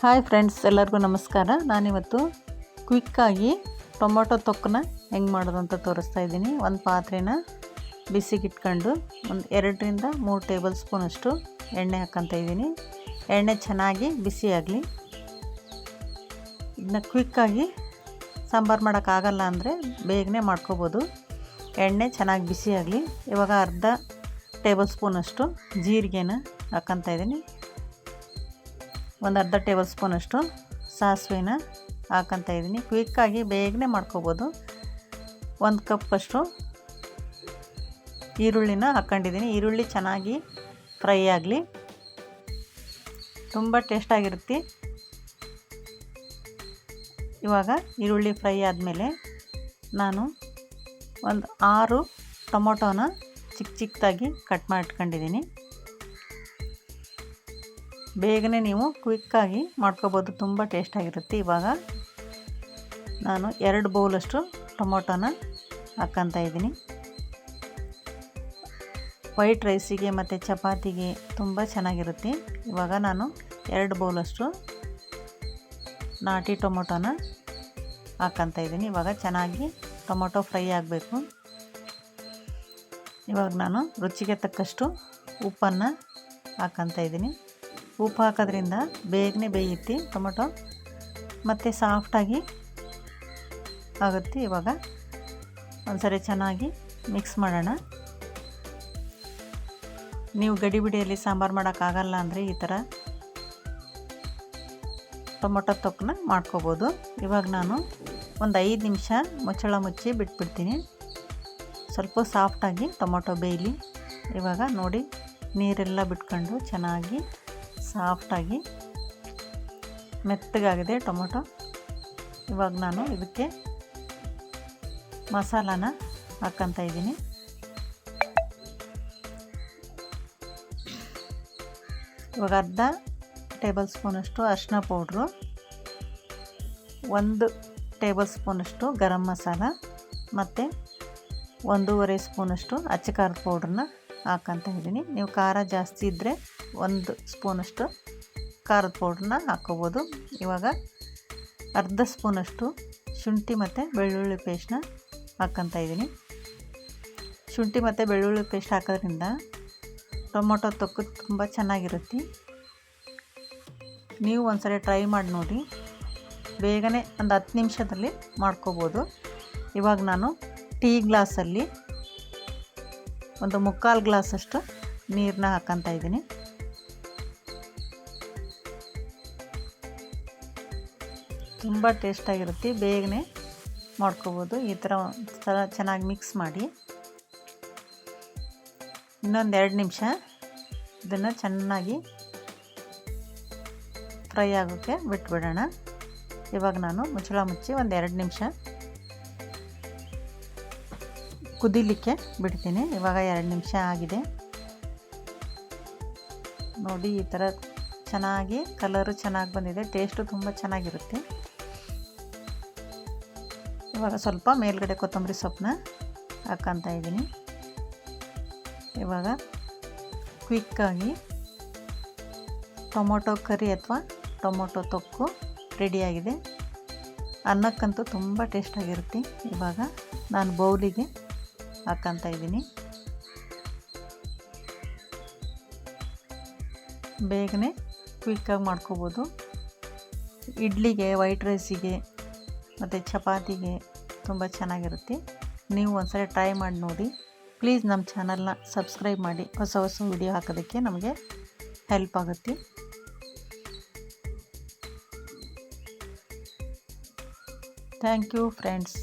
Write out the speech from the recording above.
Hi friends, ಎಲ್ಲರಿಗೂ ನಮಸ್ಕಾರ. ನಾನಿವತ್ತು ಕ್ವಿಕ್ಕಾಗಿ ಟೊಮೊಟೊ ತೊಕ್ಕನ್ನ ಹೆಂಗೆ ಮಾಡೋದು ಅಂತ ತೋರಿಸ್ತಾ ಇದ್ದೀನಿ. ಒಂದು ಪಾತ್ರೆನ ಬಿಸಿಗಿಟ್ಕೊಂಡು ಒಂದು 2ರಿಂದ 3 ಟೇಬಲ್ ಸ್ಪೂನಷ್ಟು ಎಣ್ಣೆ ಹಾಕ್ಕೊತ ಇದ್ದೀನಿ. ಎಣ್ಣೆ ಚೆನ್ನಾಗಿ ಬಿಸಿ ಆಗಲಿ. ಇದನ್ನ ಕ್ವಿಕ್ಕಾಗಿ ಸಾಂಬಾರು ಮಾಡೋಕ್ಕಾಗಲ್ಲ ಅಂದರೆ ಬೇಗನೆ ಮಾಡ್ಕೋಬೋದು. ಎಣ್ಣೆ ಚೆನ್ನಾಗಿ ಬಿಸಿ ಆಗಲಿ. ಇವಾಗ ಅರ್ಧ ಟೇಬಲ್ ಸ್ಪೂನಷ್ಟು ಜೀರಿಗೆನ ಹಾಕ್ಕೊತ ಇದ್ದೀನಿ. ಒಂದು ಅರ್ಧ ಟೇಬಲ್ ಸ್ಪೂನಷ್ಟು ಸಾಸಿವೆನ ಹಾಕ್ಕೊತ ಇದ್ದೀನಿ. ಕ್ವಿಕ್ಕಾಗಿ ಬೇಗನೆ ಮಾಡ್ಕೋಬೋದು. 1 ಕಪ್ಪಷ್ಟು ಈರುಳ್ಳಿನ ಹಾಕ್ಕೊಂಡಿದ್ದೀನಿ. ಈರುಳ್ಳಿ ಚೆನ್ನಾಗಿ ಫ್ರೈ ಆಗಲಿ. ತುಂಬ ಟೇಸ್ಟಾಗಿರುತ್ತೆ. ಇವಾಗ ಈರುಳ್ಳಿ ಫ್ರೈ ಆದಮೇಲೆ ನಾನು ಒಂದು 6 ಟೊಮೊಟೊನ ಚಿಕ್ಕದಾಗಿ ಕಟ್ ಮಾಡಿ ಇಟ್ಕೊಂಡಿದ್ದೀನಿ. ಬೇಗನೆ ನೀವು ಕ್ವಿಕ್ಕಾಗಿ ಮಾಡ್ಕೋಬೋದು, ತುಂಬ ಟೇಸ್ಟಾಗಿರುತ್ತೆ. ಇವಾಗ ನಾನು 2 ಬೌಲಷ್ಟು ಟೊಮೊಟೊನ ಹಾಕ್ಕೊತ ಇದ್ದೀನಿ. ವೈಟ್ ರೈಸಿಗೆ ಮತ್ತು ಚಪಾತಿಗೆ ತುಂಬ ಚೆನ್ನಾಗಿರುತ್ತೆ. ಇವಾಗ ನಾನು 2 ಬೌಲಷ್ಟು ನಾಟಿ ಟೊಮೊಟೊನ ಹಾಕ್ಕೊತ ಇದ್ದೀನಿ. ಇವಾಗ ಚೆನ್ನಾಗಿ ಟೊಮೊಟೊ ಫ್ರೈ ಆಗಬೇಕು. ಇವಾಗ ನಾನು ರುಚಿಗೆ ತಕ್ಕಷ್ಟು ಉಪ್ಪನ್ನು ಹಾಕ್ಕೊತ ಇದ್ದೀನಿ. ಉಪ್ಪು ಹಾಕೋದ್ರಿಂದ ಬೇಗನೆ ಬೇಯುತ್ತೆ ಟೊಮೊಟೊ ಮತ್ತು ಸಾಫ್ಟಾಗಿ ಆಗುತ್ತೆ. ಇವಾಗ ಒಂದ್ಸರಿ ಚೆನ್ನಾಗಿ ಮಿಕ್ಸ್ ಮಾಡೋಣ. ನೀವು ಗಡಿಬಿಡಿಯಲ್ಲಿ ಸಾಂಬಾರು ಮಾಡೋಕ್ಕಾಗಲ್ಲ ಅಂದರೆ ಈ ಥರ ಟೊಮೊಟೊ ತೊಕ್ಕನ್ನ ಮಾಡ್ಕೋಬೋದು. ಇವಾಗ ನಾನು ಒಂದು 5 ನಿಮಿಷ ಮುಚ್ಚಳ ಮುಚ್ಚಿ ಬಿಟ್ಬಿಡ್ತೀನಿ. ಸ್ವಲ್ಪ ಸಾಫ್ಟಾಗಿ ಟೊಮೊಟೊ ಬೇಯಲಿ. ಇವಾಗ ನೋಡಿ, ನೀರೆಲ್ಲ ಬಿಟ್ಕೊಂಡು ಚೆನ್ನಾಗಿ ಸಾಫ್ಟಾಗಿ ಮೆತ್ತಗಾಗಿದೆ ಟೊಮೊಟೊ. ಇವಾಗ ನಾನು ಇದಕ್ಕೆ ಮಸಾಲಾನ ಹಾಕ್ಕೊತ ಇದ್ದೀನಿ. ಇವಾಗ ಅರ್ಧ ಟೇಬಲ್ ಸ್ಪೂನಷ್ಟು ಅರಿಶಿನ ಪೌಡ್ರು, 1 ಟೇಬಲ್ ಸ್ಪೂನಷ್ಟು ಗರಂ ಮಸಾಲ ಮತ್ತು 1.5 ಸ್ಪೂನಷ್ಟು ಅಚ್ಚ ಖಾರದ ಪೌಡ್ರನ್ನ ಹಾಕ್ಕೊತ ಇದ್ದೀನಿ. ನೀವು ಖಾರ ಜಾಸ್ತಿ ಇದ್ದರೆ 1 ಸ್ಪೂನಷ್ಟು ಖಾರದ ಪೌಡ್ರನ್ನ ಹಾಕ್ಕೋಬೋದು. ಇವಾಗ ಅರ್ಧ ಸ್ಪೂನಷ್ಟು ಶುಂಠಿ ಮತ್ತು ಬೆಳ್ಳುಳ್ಳಿ ಪೇಸ್ಟನ್ನ ಹಾಕ್ಕೊತ ಇದ್ದೀನಿ. ಶುಂಠಿ ಮತ್ತು ಬೆಳ್ಳುಳ್ಳಿ ಪೇಸ್ಟ್ ಹಾಕೋದ್ರಿಂದ ಟೊಮೊಟೊ ತೊಕ್ಕು ತುಂಬ ಚೆನ್ನಾಗಿರುತ್ತೆ. ನೀವು ಒಂದ್ಸರಿ ಟ್ರೈ ಮಾಡಿ ನೋಡಿ. ಬೇಗನೆ ಒಂದು 10 ನಿಮಿಷದಲ್ಲಿ ಮಾಡ್ಕೋಬೋದು. ಇವಾಗ ನಾನು ಟೀ ಗ್ಲಾಸಲ್ಲಿ ಒಂದು 3/4 ಗ್ಲಾಸಷ್ಟು ನೀರನ್ನ ಹಾಕ್ಕೊತ ಇದ್ದೀನಿ. ತುಂಬ ಟೇಸ್ಟಾಗಿರುತ್ತೆ. ಬೇಗನೆ ಮಾಡ್ಕೋಬೋದು. ಈ ಥರ ಚೆನ್ನಾಗಿ ಮಿಕ್ಸ್ ಮಾಡಿ ಇನ್ನೊಂದು 2 ನಿಮಿಷ ಇದನ್ನು ಚೆನ್ನಾಗಿ ಫ್ರೈ ಆಗೋಕ್ಕೆ ಬಿಟ್ಬಿಡೋಣ. ಇವಾಗ ನಾನು ಮುಚ್ಚಳ ಮುಚ್ಚಿ ಒಂದು 2 ನಿಮಿಷ ಕುದಿಲಿಕ್ಕೆ ಬಿಡ್ತೀನಿ. ಇವಾಗ 2 ನಿಮಿಷ ಆಗಿದೆ ನೋಡಿ. ಈ ಥರ ಚೆನ್ನಾಗಿ ಕಲರು ಚೆನ್ನಾಗಿ ಬಂದಿದೆ. ಟೇಸ್ಟು ತುಂಬ ಚೆನ್ನಾಗಿರುತ್ತೆ. ಇವಾಗ ಸ್ವಲ್ಪ ಮೇಲ್ಗಡೆ ಕೊತ್ತಂಬರಿ ಸೊಪ್ಪನ್ನ ಹಾಕ್ಕೊತ ಇದ್ದೀನಿ. ಇವಾಗ ಕ್ವಿಕ್ಕಾಗಿ ಟೊಮೊಟೊ ಕರಿ ಅಥವಾ ಟೊಮೊಟೊ ತೊಕ್ಕು ರೆಡಿಯಾಗಿದೆ. ಅನ್ನಕ್ಕಂತೂ ತುಂಬ ಟೇಸ್ಟಾಗಿರುತ್ತೆ. ಇವಾಗ ನಾನು ಬೌಲಿಗೆ ಹಾಕ್ಕೊತ ಇದ್ದೀನಿ. ಬೇಗನೆ ಕ್ವಿಕ್ಕಾಗಿ ಮಾಡ್ಕೋಬೋದು. ಇಡ್ಲಿಗೆ, ವೈಟ್ ರೈಸಿಗೆ ಮತ್ತು ಚಪಾತಿಗೆ ತುಂಬ ಚೆನ್ನಾಗಿರುತ್ತೆ. ನೀವು ಒಂದ್ಸರಿ ಟ್ರೈ ಮಾಡಿ ನೋಡಿ. ಪ್ಲೀಸ್ ನಮ್ಮ ಚಾನಲ್ನ ಸಬ್ಸ್ಕ್ರೈಬ್ ಮಾಡಿ. ಹೊಸ ವಿಡಿಯೋ ಹಾಕೋದಕ್ಕೆ ನಮಗೆ ಹೆಲ್ಪ್ ಆಗುತ್ತೆ. Thank you friends.